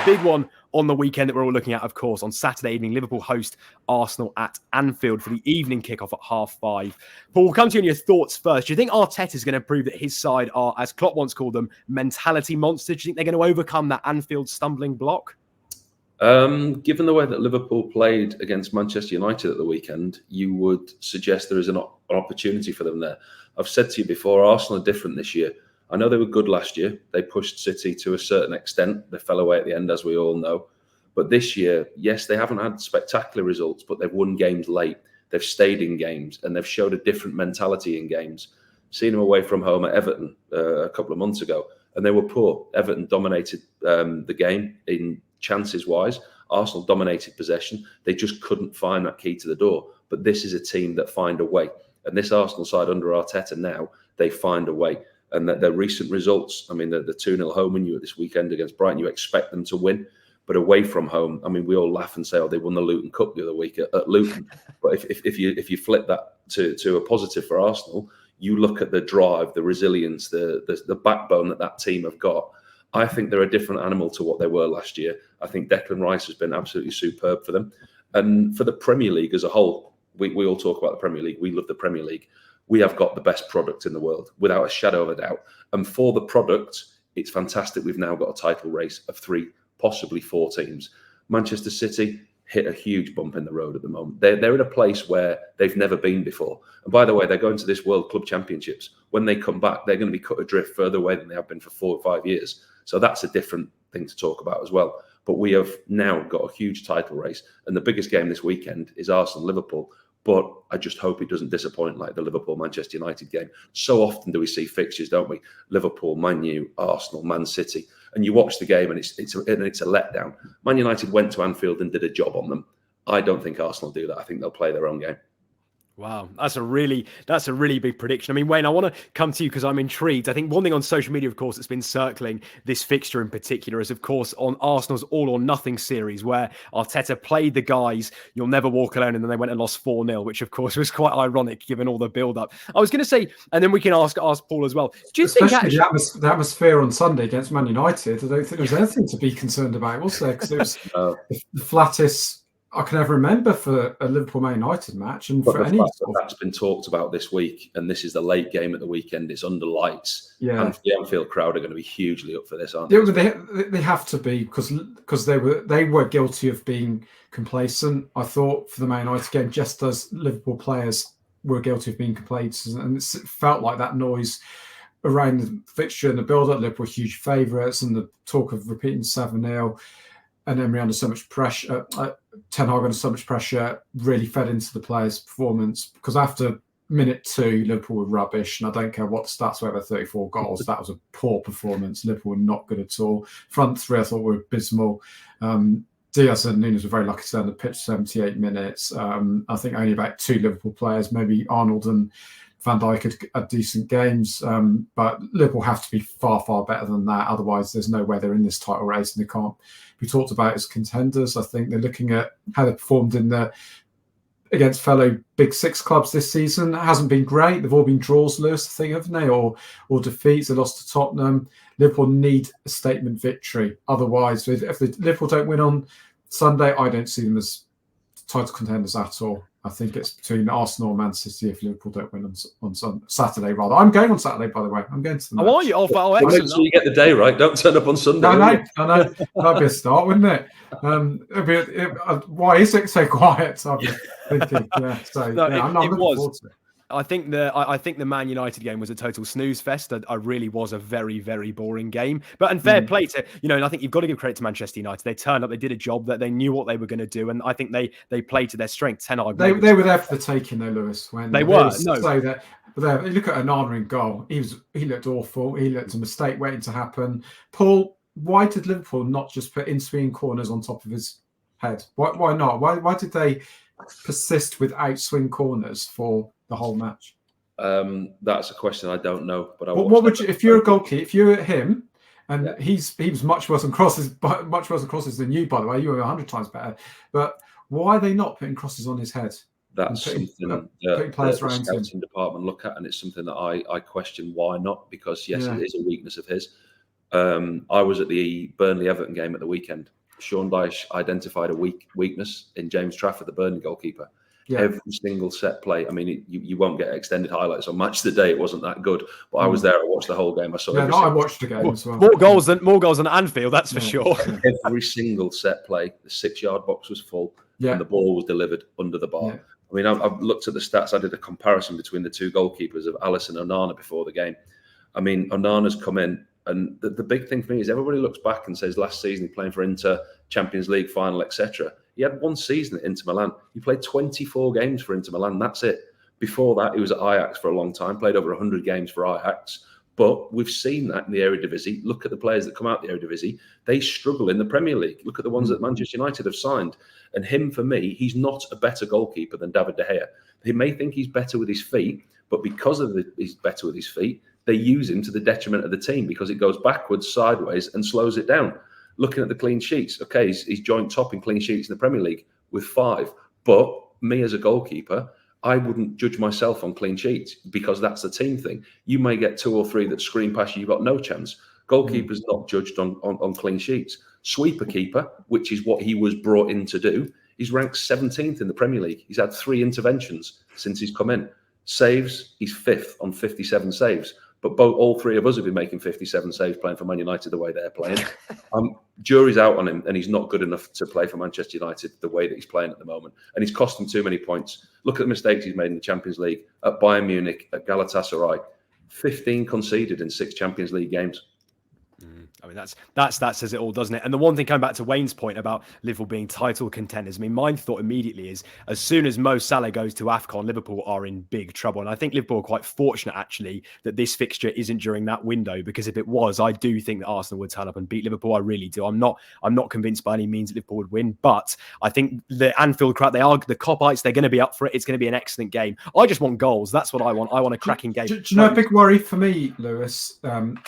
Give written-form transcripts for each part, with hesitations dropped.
big one on the weekend that we're all looking at, of course, on Saturday evening, Liverpool host Arsenal at Anfield for the evening kickoff at 5:30. Paul, we'll come to you on your thoughts first. Do you think Arteta is going to prove that his side are, as Klopp once called them, mentality monsters? Do you think they're going to overcome that Anfield stumbling block? Given the way that Liverpool played against Manchester United at the weekend, you would suggest there is an opportunity for them there. I've said to you before, Arsenal are different this year. I know they were good last year. They pushed City to a certain extent. They fell away at the end, as we all know. But this year, yes, they haven't had spectacular results, but they've won games late. They've stayed in games, and they've showed a different mentality in games. Seen them away from home at Everton a couple of months ago, and they were poor. Everton dominated the game in chances-wise. Arsenal dominated possession. They just couldn't find that key to the door. But this is a team that find a way. And this Arsenal side under Arteta now, they find a way. And that their recent results, I mean, the 2-0 home win you at this weekend against Brighton, you expect them to win. But away from home, I mean, we all laugh and say, oh, they won the Luton Cup the other week at Luton. But if you flip that to a positive for Arsenal, you look at the drive, the resilience, the backbone that team have got. I think they're a different animal to what they were last year. I think Declan Rice has been absolutely superb for them. And for the Premier League as a whole, we all talk about the Premier League. We love the Premier League. We have got the best product in the world, without a shadow of a doubt. And for the product, it's fantastic. We've now got a title race of 3, possibly 4 teams. Manchester City hit a huge bump in the road at the moment. They're in a place where they've never been before. And by the way, they're going to this World Club Championships. When they come back, they're going to be cut adrift further away than they have been for 4 or 5 years. So that's a different thing to talk about as well. But we have now got a huge title race. And the biggest game this weekend is Arsenal-Liverpool. But I just hope it doesn't disappoint like the Liverpool-Manchester United game. So often do we see fixtures, don't we? Liverpool, Man U, Arsenal, Man City. And you watch the game and it's a letdown. Man United went to Anfield and did a job on them. I don't think Arsenal do that. I think they'll play their own game. Wow, that's a really big prediction. I mean, Wayne, I want to come to you because I'm intrigued. I think one thing on social media, of course, that's been circling this fixture in particular is, of course, on Arsenal's All or Nothing series, where Arteta played the guys, you'll never walk alone, and then they went and lost 4-0, which, of course, was quite ironic given all the build-up. I was going to say, and then we can ask Paul as well. Do you think actually the atmosphere on Sunday against Man United, I don't think there was anything to be concerned about, was there? Because it was the flattest I can ever remember for a Liverpool-Man United match. And for any that's been talked about this week, and this is the late game at the weekend. It's under lights. Yeah. And the Anfield crowd are going to be hugely up for this, aren't they? They have to be because they were guilty of being complacent. I thought for the Man United game, just as Liverpool players were guilty of being complacent, and it felt like that noise around the fixture and the build-up. Liverpool were huge favourites, and the talk of repeating 7-0. And Emery under so much pressure, Ten Hag under so much pressure, really fed into the players' performance. Because after minute 2, Liverpool were rubbish, and I don't care what the stats were, over 34 goals. That was a poor performance. Liverpool were not good at all. Front 3, I thought, were abysmal. Diaz and Nunes were very lucky to stay on the pitch 78 minutes. I think only about 2 Liverpool players, maybe Arnold and Van Dijk had decent games, but Liverpool have to be far, far better than that. Otherwise, there's no way they're in this title race, and they can't be talked about as contenders. I think they're looking at how they performed against fellow Big Six clubs this season. It hasn't been great. They've all been draws, Lewis, I think, haven't they? Or defeats. They lost to Tottenham. Liverpool need a statement victory. Otherwise, if Liverpool don't win on Sunday, I don't see them as title contenders at all. I think it's between Arsenal and Man City if Liverpool don't win on Saturday, rather. I'm going on Saturday, by the way. I'm going to the match. How are you? Oh, excellent. Make sure you get the day right. Don't turn up on Sunday. I know. That'd be a start, wouldn't it? Why is it so quiet? I've been thinking. Yeah. So no, yeah, I'm looking forward to it. I think the Man United game was a total snooze fest. I really was a very, very boring game. And fair play to, and I think you've got to give credit to Manchester United. They turned up, they did a job, that they knew what they were going to do, and I think they played to their strength. They were there for the taking, though, Lewis. When they were. No. So that, but look at Onana in goal. He looked awful. He looked a mistake waiting to happen. Paul, why did Liverpool not just put in-swinging corners on top of his head? Why not? Why did they persist with out-swing corners for the whole match? That's a question I don't know. But what would you, if you're a goalkeeper, if you're him, and he was much worse on crosses than you, by the way, you were 100 times better. But why are they not putting crosses on his head? That's something that the scouting department look at, and it's something that I question why not. Because yes, it is a weakness of his. I was at the Burnley-Everton game at the weekend. Sean Dyche identified a weakness in James Trafford, the Burnley goalkeeper. Yeah. Every single set play. I mean, you won't get extended highlights on Match of the Day. It wasn't that good, but I was there. I watched the whole game. I saw. Yeah, I watched the game as well. More goals than Anfield, that's for sure. Every single set play, the 6-yard box was full, and the ball was delivered under the bar. Yeah. I mean, I've looked at the stats. I did a comparison between the two goalkeepers of Alisson and Onana before the game. I mean, Onana's come in, and the big thing for me is everybody looks back and says last season he playing for Inter, Champions League final, etc. He had one season at Inter Milan. He played 24 games for Inter Milan. That's it. Before that, he was at Ajax for a long time, played over 100 games for Ajax. But we've seen that in the Eredivisie. Look at the players that come out the Eredivisie. They struggle in the Premier League. Look at the ones that Manchester United have signed. And him, for me, he's not a better goalkeeper than David De Gea. He may think he's better with his feet, but because he's better with his feet, they use him to the detriment of the team because it goes backwards, sideways, and slows it down. Looking at the clean sheets, okay, he's joint top in clean sheets in the Premier League with 5. But me as a goalkeeper, I wouldn't judge myself on clean sheets because that's the team thing. You may get 2 or 3 that scream past you, you've got no chance. Goalkeeper's not judged on clean sheets. Sweeper keeper, which is what he was brought in to do, he's ranked 17th in the Premier League. He's had 3 interventions since he's come in. Saves, he's 5th on 57 saves. But all 3 of us have been making 57 saves playing for Man United the way they're playing. Jury's out on him, and he's not good enough to play for Manchester United the way that he's playing at the moment. And he's cost them too many points. Look at the mistakes he's made in the Champions League, at Bayern Munich, at Galatasaray. 15 conceded in 6 Champions League games. I mean, that says it all, doesn't it? And the one thing, coming back to Wayne's point about Liverpool being title contenders, I mean, my thought immediately is as soon as Mo Salah goes to AFCON, Liverpool are in big trouble. And I think Liverpool are quite fortunate, actually, that this fixture isn't during that window, because if it was, I do think that Arsenal would turn up and beat Liverpool. I really do. I'm not convinced by any means that Liverpool would win, but I think the Anfield crowd, they are the Copites, they're going to be up for it. It's going to be an excellent game. I just want goals. That's what I want. I want a cracking game. Do you know a big worry for me, Lewis,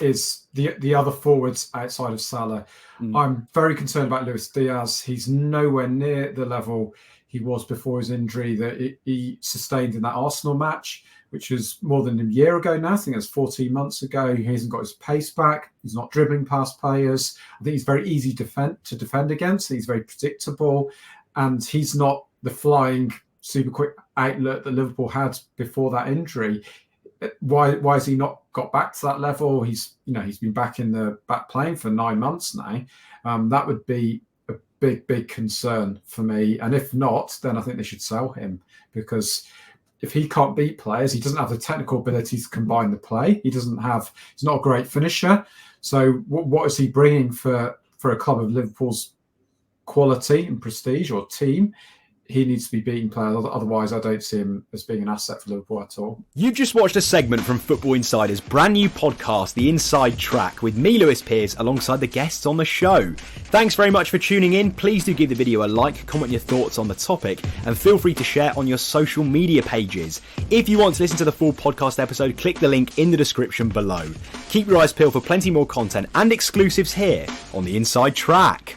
is the other forwards outside of Salah. I'm very concerned about Luis Diaz. He's nowhere near the level he was before his injury that he sustained in that Arsenal match, which was more than a year ago now. I think it was 14 months ago. He hasn't got his pace back. He's not dribbling past players. I think he's very easy to defend against. He's very predictable, and he's not the flying super quick outlet that Liverpool had before that injury. Why has he not got back to that level? He's been back playing for 9 months now. That would be a big concern for me. And if not, then I think they should sell him, because if he can't beat players, he doesn't have the technical ability to combine the play. He's not a great finisher. So what is he bringing for a club of Liverpool's quality and prestige or team? He needs to be beating players. Otherwise, I don't see him as being an asset for Liverpool at all. You've just watched a segment from Football Insider's brand new podcast, The Inside Track, with me, Lewis Pearce, alongside the guests on the show. Thanks very much for tuning in. Please do give the video a like, comment your thoughts on the topic, and feel free to share on your social media pages. If you want to listen to the full podcast episode, click the link in the description below. Keep your eyes peeled for plenty more content and exclusives here on The Inside Track.